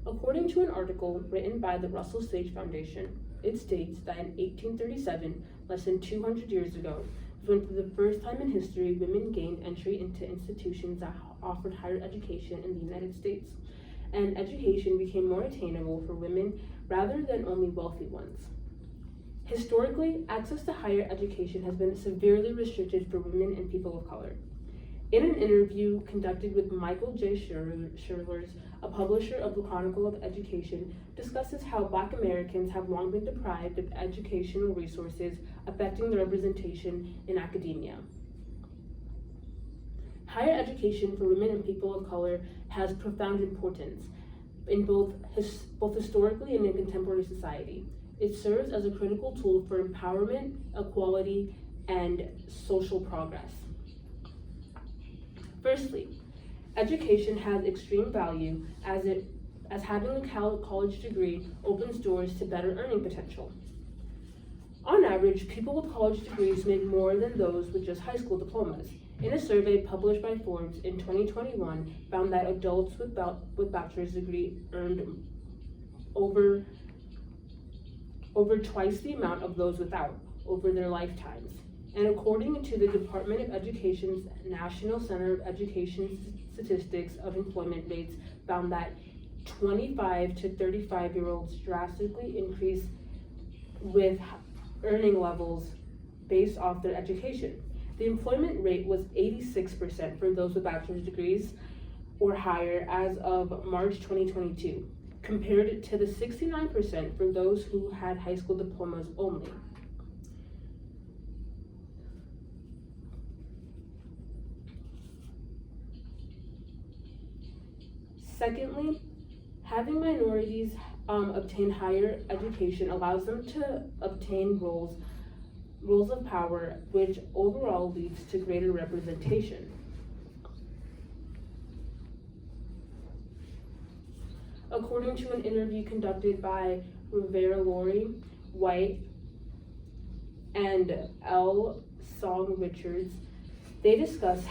According to an article written by the Russell Sage Foundation, it states that in 1837, less than 200 years ago, was when for the first time in history women gained entry into institutions that offered higher education in the United States, and education became more attainable for women rather than only wealthy ones. Historically, access to higher education has been severely restricted for women and people of color. In an interview conducted with Michael J. Shirlers, a publisher of the Chronicle of Education, discusses how Black Americans have long been deprived of educational resources affecting their representation in academia. Higher education for women and people of color has profound importance in both historically and in contemporary society. It serves as a critical tool for empowerment, equality, and social progress. Firstly, education has extreme value as having a college degree opens doors to better earning potential. On average, people with college degrees make more than those with just high school diplomas. In a survey published by Forbes in 2021, found that adults with bachelor's degree earned over twice the amount of those without over their lifetimes. And according to the Department of Education's National Center of Education Statistics of Employment Rates, found that 25 to 35-year-olds drastically increase with earning levels based off their education. The employment rate was 86% for those with bachelor's degrees or higher as of March 2022, compared to the 69% for those who had high school diplomas only. Secondly, having minorities obtain higher education allows them to obtain roles of power, which overall leads to greater representation. According to an interview conducted by Rivera Lori, White, and L. Song Richards, they discuss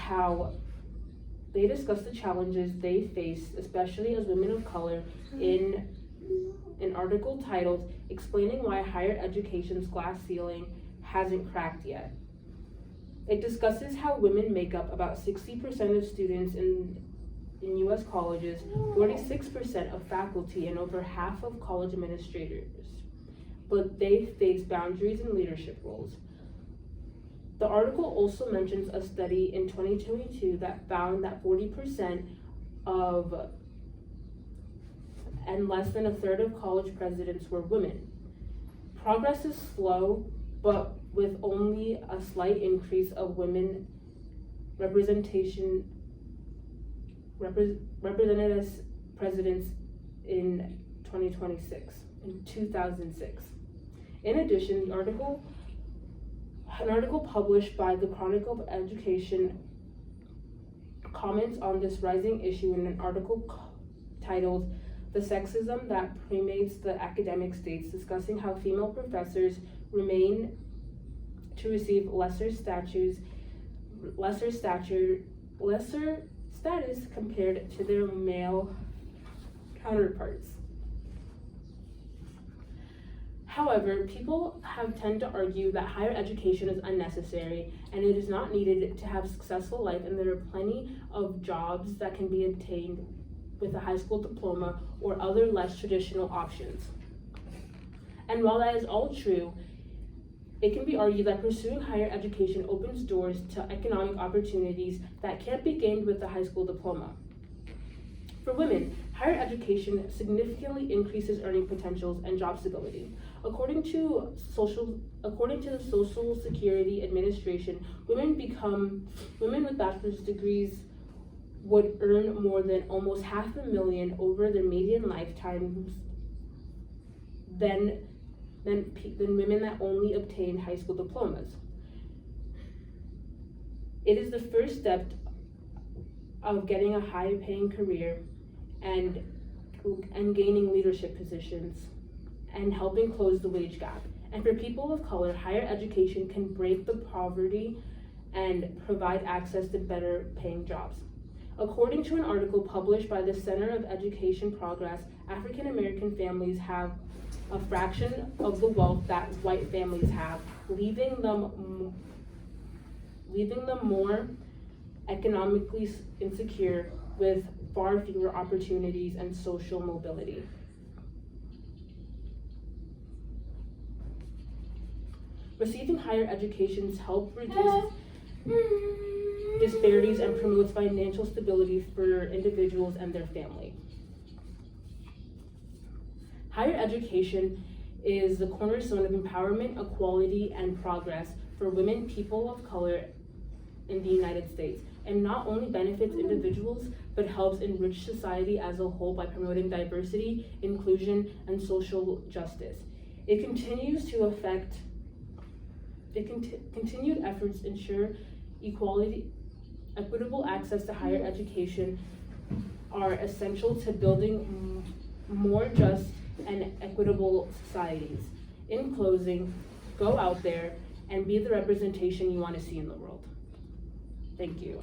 the challenges they face, especially as women of color, in an article titled "Explaining Why Higher Education's Glass Ceiling Hasn't Cracked Yet." It discusses how women make up about 60% of students in U.S. colleges, 46% of faculty, and over half of college administrators, but they face boundaries in leadership roles. The article also mentions a study in 2022 that found that 40% and less than a third of college presidents were women. Progress is slow, but with only a slight increase of women represented as presidents in 2006. In addition, an article published by the Chronicle of Education comments on this rising issue in an article titled "The Sexism That Permeates the Academic States," discussing how female professors remain to receive lesser status compared to their male counterparts. However, people tend to argue that higher education is unnecessary and it is not needed to have a successful life, and there are plenty of jobs that can be obtained with a high school diploma or other less traditional options. And while that is all true, it can be argued that pursuing higher education opens doors to economic opportunities that can't be gained with a high school diploma. For women, higher education significantly increases earning potentials and job stability. According to the Social Security Administration, women with bachelor's degrees would earn more than almost $500,000 over their median lifetimes than women that only obtain high school diplomas. It is the first step of getting a high-paying career and gaining leadership positions and helping close the wage gap. And for people of color, higher education can break the poverty and provide access to better paying jobs. According to an article published by the Center of Education Progress, African American families have a fraction of the wealth that white families have, leaving them more economically insecure with far fewer opportunities and social mobility. Receiving higher educations help reduce disparities and promotes financial stability for individuals and their family. Higher education is the cornerstone of empowerment, equality, and progress for women, people of color in the United States, and not only benefits individuals, but helps enrich society as a whole by promoting diversity, inclusion, and social justice. Continued efforts ensure equitable access to higher education are essential to building more just and equitable societies. In closing, go out there and be the representation you want to see in the world. Thank you.